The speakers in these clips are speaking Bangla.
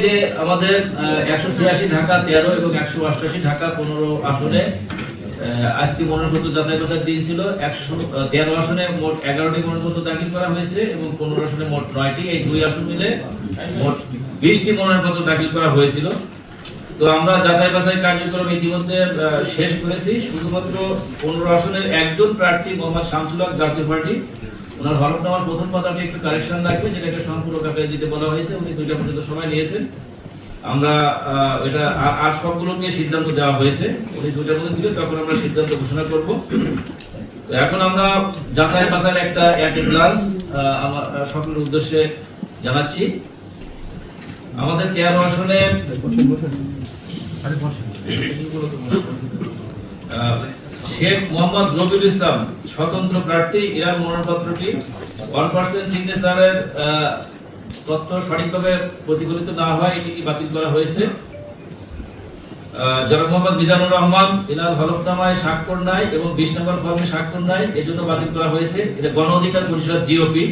যে আমাদের 186 ঢাকা 13 এবং 188 ঢাকা 15 আসনে আজকে মনোনয়নপত্র যাচাই বাছাই দিয়েছিল। 113 আসনে মোট 11টি মনোনয়নপত্র দাখিল করা হয়েছে এবং 15 আসনে মোট 9টি, এই দুই আসন মিলে মোট 20টি মনোনয়নপত্র দাখিল করা হয়েছিল। তো আমরা যাচাই বাছাই কার্যক্রম ইতিমধ্যে শেষ করেছি। শুধুমাত্র 15 আসনের একজন প্রার্থী মোহাম্মদ শামসুল হক, জাতীয় পার্টি, ওনার হলফনামার প্রথম পাতাটি একটু কারেকশন লাগবে, যেটাকে সম্পূর্ণ আকারে দিতে বলা হয়েছে। উনি 2টা পর্যন্ত সময় নিয়েছেন। আমরা এটা আর সবগুলো নিয়ে সিদ্ধান্ত দেওয়া হয়েছে। উনি 2টা পর্যন্ত দিলে তখন আমরা সিদ্ধান্ত ঘোষণা করব। তো এখন আমরা যাচাই বাছাইয়ের একটা গ্লান্স আমার সকলের উদ্দেশ্যে জানাচ্ছি। আমাদের 13 আসনে শেখ মোহাম্মদ রবিউল ইসলাম স্বতন্ত্র প্রার্থী, এর মনোনয়নপত্রটি 1% সিগনেচারের তথ্য সঠিকভাবে প্রতিফলিত না হয় এটি বাতিল করা হয়েছে। জনাব মোহাম্মদ মিজানুর রহমান, এনার হলফনামায় স্বাক্ষর নাই এবং 20 নম্বর ফর্মে স্বাক্ষর নাই, এজন্য বাতিল করা হয়েছে। এটা গণ অধিকার পরিষদ জিওপি।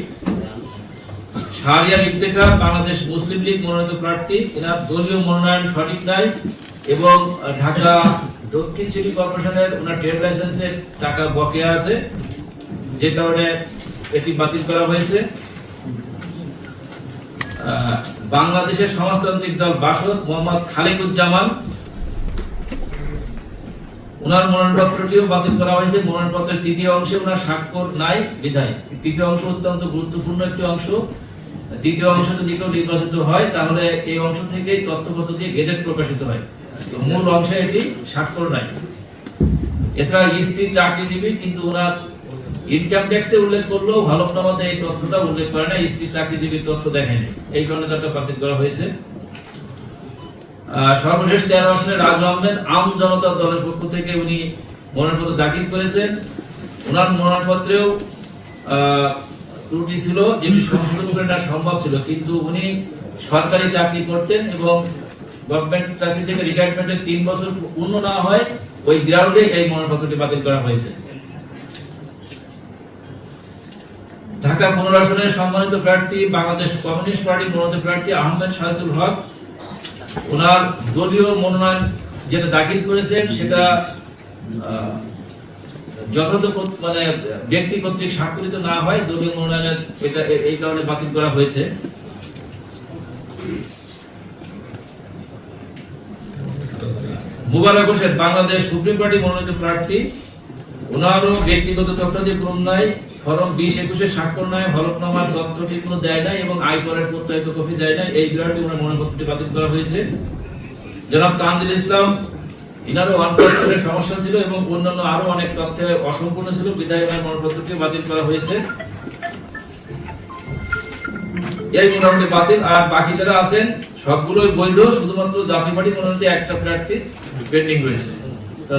শাহরিয়ার ইফতেখার, বাংলাদেশ মুসলিম লীগ মনোনীত প্রার্থী, এনার দলীয় মনোনয়ন সঠিক নাই এবং ঢাকা দক্ষিণ সিটি কর্পোরেশনের ওনার ট্রেড লাইসেন্সের টাকা বকেয়া আছে, যে কারণে এটি বাতিল করা হয়েছে। বাংলাদেশের সমাজতান্ত্রিক দল বাসদ মোহাম্মদ খালিকুজ্জামান, ওনার মনোনয়নপত্রটিও বাতিল করা হয়েছে। মনোনয়নপত্রের 3য় অংশে ওনার স্বাক্ষর নাই বিধায়। 3য় অংশ অত্যন্ত গুরুত্বপূর্ণ একটি অংশ। 3য় অংশ যদি কেউ নির্বাচিত হয় তাহলে এই অংশ থেকেই তথ্যপত্র দিয়ে গেজেট প্রকাশিত হয়। তো মূল অংশে এটি স্বাক্ষর নাই। এছাড়া স্ত্রী চাকরিজীবী, কিন্তু ওনার ইনকাম ট্যাক্সে উল্লেখ করলেও হলফনামাতে এই তথ্যটা উল্লেখ করে না, স্ত্রী চাকরিজীবীর তথ্য দেখেনি, এই কারণে তাকে বাতিল করা হয়েছে। সর্বশেষ 13 আসনে রাজু আহমেদ, আম জনতা দলের পক্ষ থেকে উনি মনোনয়নপত্র দাখিল করেছেন। ওনার মনোনয়নপত্রেও ত্রুটি ছিল, যেটি সংশোধন করে নেওয়া সম্ভব ছিল, কিন্তু উনি সরকারি চাকরি করতেন এবং গভর্নমেন্ট চাকরি থেকে রিটায়ারমেন্টের 3 বছর পূর্ণ না হয় ওই গ্রাউন্ডে এই মনোনয়নপত্রটি বাতিল করা হয়েছে। ঢাকা 15 আসনের সম্মানিত প্রার্থী, বাংলাদেশ কমিউনিস্ট পার্টি মনোনীত প্রার্থী আহমেদ শাহিদুল হক, ওনার দলীয় মনোনয়ন যেটা দাখিল করেছেন সেটা যথাযথ মানে ব্যক্তি কর্তৃক স্বাক্ষরিত না হয়, দলীয় মনোনয়নের এটা এই কারণে বাতিল করা হয়েছে। মুবারক হোসেন, বাংলাদেশ সুপ্রিম পার্টি মনোনীত প্রার্থী, ওনারও ব্যক্তিগত তথ্যাদি পূরণ নাই, ফরম 20-21 স্বাক্ষর নাই, হলফনামার তথ্য ঠিক মতো দেয় নাই এবং আয়করের প্রত্যয়িত কপি দেয় নাই, এই বিরাটটি ওনার মনোনয়নপত্রটি বাতিল করা হয়েছে। জনাব তানজিল ইসলাম, ইনারও 1% সমস্যা ছিল এবং অন্যান্য আরো অনেক তথ্যে অসম্পূর্ণ ছিল, বিধায় ওনার মনোনয়নপত্রটি বাতিল করা হয়েছে। এই মনোনয়নটি বাতিল। আর বাকি যারা আছেন সবগুলোই বৈধ, শুধুমাত্র জাতীয় পার্টি মনোনীত একটা প্রার্থী পেন্ডিং রয়েছে।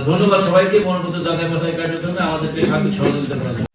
ধন্যবাদ সবাইকে মনোনয়নপত্র যাচাই বাছাই কার্যক্রমে আমাদেরকে সার্বিক সহযোগিতা করার জন্য।